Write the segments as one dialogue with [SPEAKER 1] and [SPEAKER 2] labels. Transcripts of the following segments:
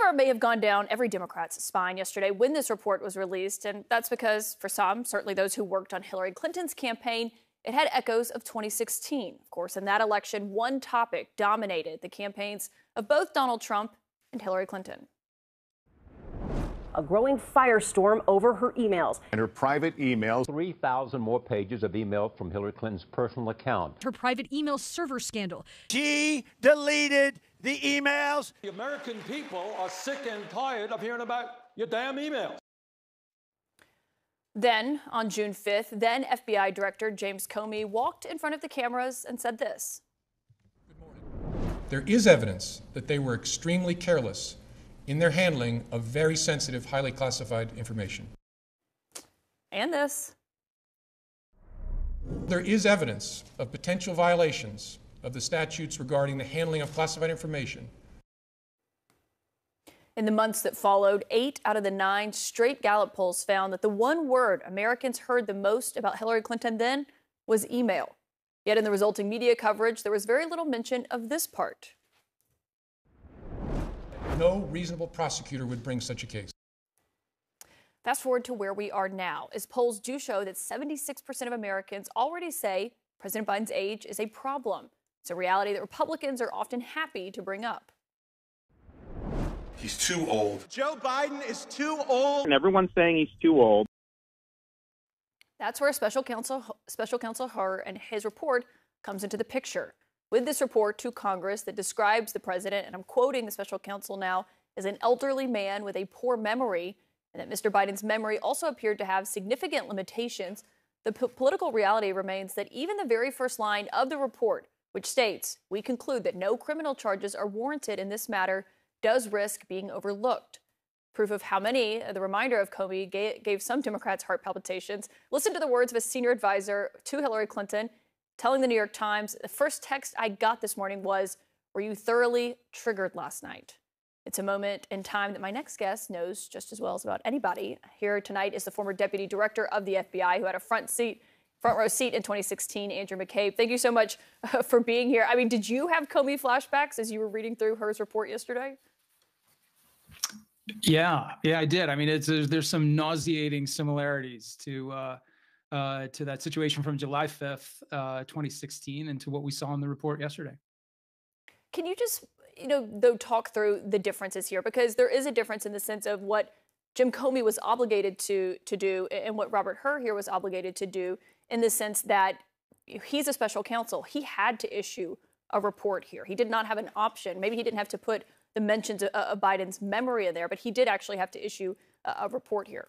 [SPEAKER 1] shiver may have gone down every Democrat's spine yesterday when this report was released, and that's because for some, certainly those who worked on Hillary Clinton's campaign, it had echoes of 2016. Of course, in that election, one topic dominated the campaigns of both Donald Trump and Hillary Clinton.
[SPEAKER 2] A growing firestorm over her emails.
[SPEAKER 3] And her private emails.
[SPEAKER 4] 3,000 more pages of email from Hillary Clinton's personal account.
[SPEAKER 5] Her private email server scandal.
[SPEAKER 6] She deleted the emails.
[SPEAKER 7] The American people are sick and tired of hearing about your damn emails.
[SPEAKER 1] Then, on June 5th, then FBI Director James Comey walked in front of the cameras and said this.
[SPEAKER 8] Good morning. There is evidence that they were extremely careless in their handling of very sensitive, highly classified information.
[SPEAKER 1] And this.
[SPEAKER 8] There is evidence of potential violations of the statutes regarding the handling of classified information.
[SPEAKER 1] In the months that followed, 8 out of the 9 straight Gallup polls found that the one word Americans heard the most about Hillary Clinton then was email. Yet in the resulting media coverage, there was very little mention of this part.
[SPEAKER 8] No reasonable prosecutor would bring such a case.
[SPEAKER 1] Fast forward to where we are now, as polls do show that 76% of Americans already say President Biden's age is a problem. It's a reality that Republicans are often happy to bring up.
[SPEAKER 3] He's too old.
[SPEAKER 6] Joe Biden is too old.
[SPEAKER 9] And everyone's saying he's too old.
[SPEAKER 1] That's where Special Counsel Hur and his report comes into the picture. With this report to Congress that describes the president, and I'm quoting the special counsel now, as an elderly man with a poor memory, and that Mr. Biden's memory also appeared to have significant limitations, the political reality remains that even the very first line of the report, which states, "We conclude that no criminal charges are warranted in this matter," does risk being overlooked. Proof of how many, the reminder of Comey gave some Democrats heart palpitations. Listen to the words of a senior advisor to Hillary Clinton, telling the New York Times, "The first text I got this morning was, 'Were you thoroughly triggered last night?'" It's a moment in time that my next guest knows just as well as about anybody. Here tonight is the former deputy director of the FBI who had a front row seat in 2016, Andrew McCabe. Thank you so much for being here. I mean, did you have Comey flashbacks as you were reading through Hur's report yesterday?
[SPEAKER 10] Yeah, I did. I mean, there's some nauseating similarities to that situation from July 5th, 2016, and to what we saw in the report yesterday.
[SPEAKER 1] Can you just, though, talk through the differences here? Because there is a difference in the sense of what Jim Comey was obligated to do and what Robert Hur here was obligated to do, in the sense that he's a special counsel. He had to issue a report here. He did not have an option. Maybe he didn't have to put the mentions of Biden's memory in there, but he did actually have to issue a report here.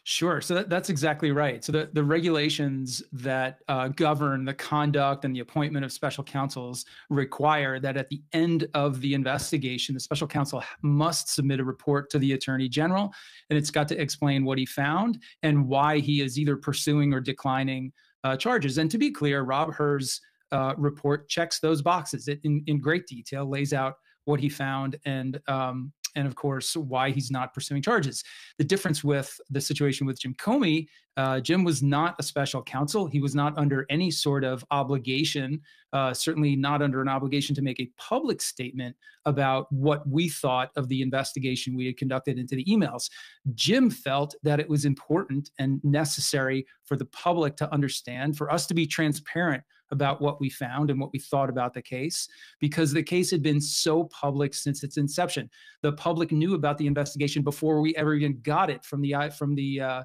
[SPEAKER 10] Sure. So that's exactly right. So the regulations that govern the conduct and the appointment of special counsels require that at the end of the investigation, the special counsel must submit a report to the attorney general, and it's got to explain what he found and why he is either pursuing or declining charges. And to be clear, Rob Hur's report checks those boxes. It in great detail lays out what he found and of course, why he's not pursuing charges. The difference with the situation with Jim Comey, Jim was not a special counsel. He was not under any sort of obligation, certainly not under an obligation to make a public statement about what we thought of the investigation we had conducted into the emails. Jim felt that it was important and necessary for the public to understand, for us to be transparent about what we found and what we thought about the case, because the case had been so public since its inception. The public knew about the investigation before we ever even got it from the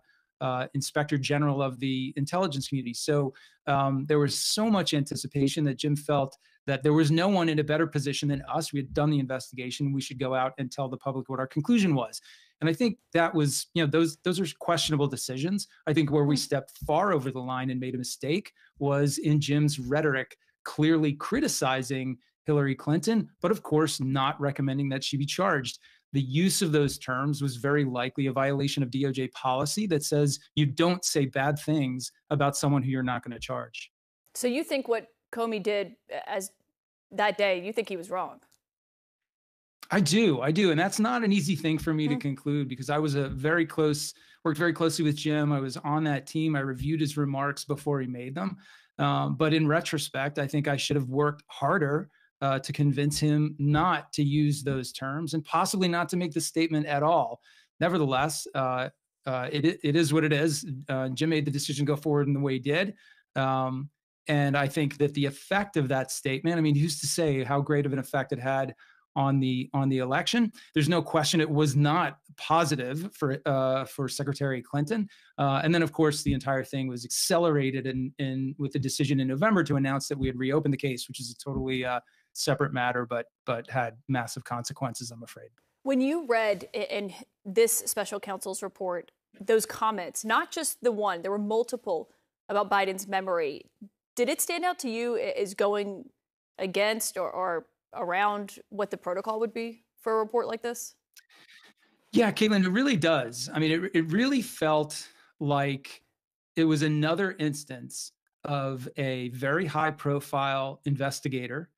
[SPEAKER 10] Inspector General of the intelligence community. So there was so much anticipation that Jim felt that there was no one in a better position than us. We had done the investigation. We should go out and tell the public what our conclusion was. And I think that was, those are questionable decisions. I think where we stepped far over the line and made a mistake was in Jim's rhetoric, clearly criticizing Hillary Clinton, but of course not recommending that she be charged. The use of those terms was very likely a violation of DOJ policy that says you don't say bad things about someone who you're not going to charge.
[SPEAKER 1] So you think what Comey did as that day, you think he was wrong?
[SPEAKER 10] I do. And that's not an easy thing for me to conclude, because I was worked very closely with Jim. I was on that team. I reviewed his remarks before he made them. But in retrospect, I think I should have worked harder to convince him not to use those terms and possibly not to make the statement at all. Nevertheless, it is what it is. Jim made the decision to go forward in the way he did. And I think that the effect of that statement, I mean, who's to say how great of an effect it had on the election? There's no question it was not positive for Secretary Clinton. And then, of course, the entire thing was accelerated with the decision in November to announce that we had reopened the case, which is a totally separate matter, but had massive consequences, I'm afraid.
[SPEAKER 1] When you read in this special counsel's report those comments, not just the one, there were multiple about Biden's memory, did it stand out to you as going against or around what the protocol would be for a report like this?
[SPEAKER 10] Yeah, Caitlin, it really does. I mean, it really felt like it was another instance of a very high profile investigator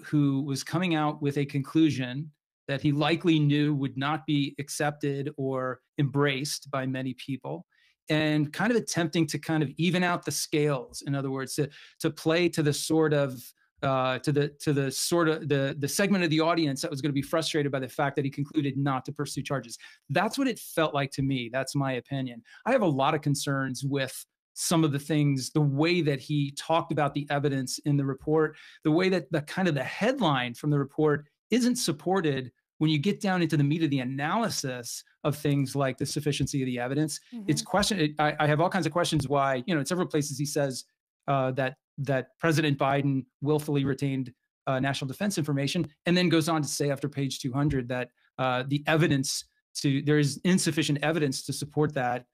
[SPEAKER 10] who was coming out with a conclusion that he likely knew would not be accepted or embraced by many people, and kind of attempting to kind of even out the scales. In other words, to play to the sort of the segment of the audience that was going to be frustrated by the fact that he concluded not to pursue charges. That's what it felt like to me. That's my opinion. I have a lot of concerns with some of the things, the way that he talked about the evidence in the report, the way that the kind of the headline from the report isn't supported when you get down into the meat of the analysis of things like the sufficiency of the evidence. Mm-hmm. I have all kinds of questions why, in several places he says that President Biden willfully retained national defense information, and then goes on to say after page 200 that there is insufficient evidence to support that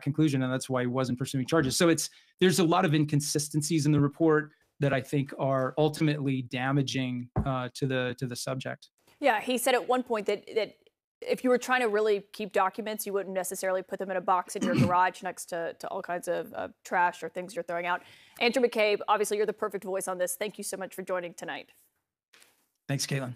[SPEAKER 10] conclusion, and that's why he wasn't pursuing charges. So there's a lot of inconsistencies in the report that I think are ultimately damaging to the subject. Yeah,
[SPEAKER 1] he said at one point that if you were trying to really keep documents, you wouldn't necessarily put them in a box in your garage next to all kinds of trash or things you're throwing out. Andrew McCabe, obviously you're the perfect voice on this. Thank you so much for joining tonight.
[SPEAKER 10] Thanks, Caitlin.